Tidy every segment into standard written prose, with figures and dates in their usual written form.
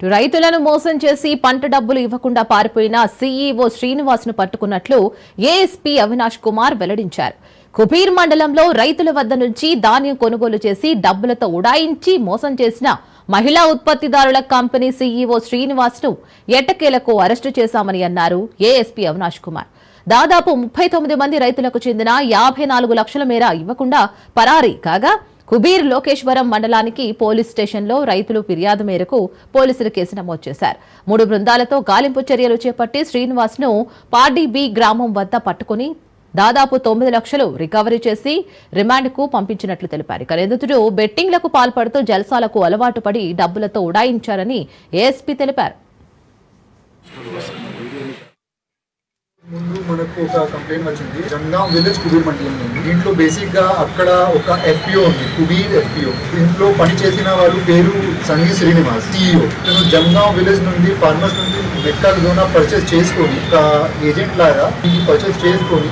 రైతులను మోసం చేసి పంట డబ్బులు ఇవ్వకుండా పారిపోయిన సీఈఓ శ్రీనివాస్ ను పట్టుకున్నట్లు ఏఎస్పీ అవినాష్ కుమార్ వెల్లడించారు. కుబీర్ మండలంలో రైతుల వద్ద నుంచి ధాన్యం కొనుగోలు చేసి డబ్బులతో ఉడాయించి మోసం చేసిన మహిళా ఉత్పత్తిదారుల కంపెనీ సీఈఓ శ్రీనివాస్ ను ఎట్టకేలకు అరెస్టు చేశామని అన్నారు ఏఎస్పీ అవినాష్ కుమార్. దాదాపు 39 మంది రైతులకు చెందిన 54 లక్షల మేర ఇవ్వకుండా పరారీ కాగా కుబీర్ లోకేశ్వరం మండలానికి పోలీస్ స్టేషన్లో రైతులు ఫిర్యాదు మేరకు పోలీసులు కేసు నమోదు చేశారు. 3 బృందాలతో గాలింపు చర్యలు చేపట్టి శ్రీనివాస్ ను పార్డీబీ గ్రామం వద్ద పట్టుకుని దాదాపు 9 లక్షలు రికవరీ చేసి రిమాండ్కు పంపించినట్లు తెలిపారు. ఇక నిందితుడు బెట్టింగ్లకు పాల్పడుతూ జల్సాలకు అలవాటు పడి డబ్బులతో ఉడాయించారని ఏఎస్పీ తెలిపారు. ముందు మనకు ఒక కంప్లైంట్ వచ్చింది జంగాం విలేజ్ కుబీర్ మండలం నుండి. దీంట్లో బేసిక్ గా అక్కడ ఒక ఎఫ్పిఓ ఉంది, కుబీర్ ఎఫ్పిఓ. దీంట్లో పని చేసిన వారు పేరు సంగీ శ్రీనివాస్, సిఇఓ. తను జంగాం విలేజ్ నుండి ఫార్మర్స్ నుండి మెట్కాల్ జోనా పర్చేస్ చేసుకొని ఒక ఏజెంట్ లాగా దీన్ని పర్చేస్ చేసుకొని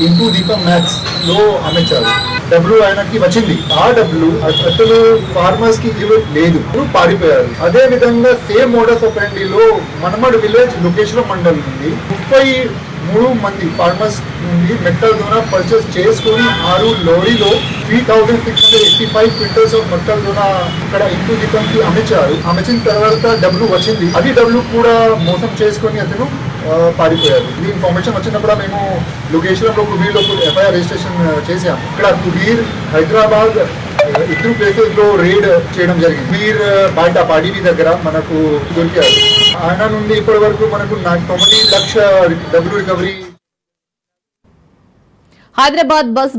ఇంటూ దీపం మ్యాక్స్ లో అమ్మేశారు. డబ్బులు ఆయనకి వచ్చింది. ఆ డబ్బులు అసలు ఫార్మర్స్ కి లేదు, పారిపోయారు. అదే విధంగా సేమ్ మోడస్ ఆపరెండిలో మనమడ్ విలేజ్ లోకేశ్వరం మండలం నుండి 33 మంది ఫార్మర్స్ నుండి మెట్టల్ ద్వారా పర్చేస్ చేసుకొని 6 లారీలో 3685 క్వింటల్స్ ఆఫ్ మెట్టల్ ద్వారా ఇక్కడ ఇంటూ దీపంకి అమ్మించారు. అమ్మించిన తర్వాత డబ్బులు వచ్చింది. అది డబ్బులు కూడా మోసం చేసుకొని అతను పారిపోయారు. ఈ ఇన్ఫర్మేషన్ వచ్చినప్పుడు మేము లోకేశ్వరంలో కుబీర్లో ఎఫ్ఐఆర్ రిజిస్ట్రేషన్ చేశాము. ఇక్కడ కుబీర్, హైదరాబాద్ ఇద్దరు ప్లేసెస్ లో రేడ్ చేయడం జరిగింది. కుబీర్ బయట పాడీవి దగ్గర మనకు దొరికారు. ఆయన నుండి ఇప్పటి వరకు మనకు 9 లక్ష డబ్బులు రికవరీ. హైదరాబాద్ బస్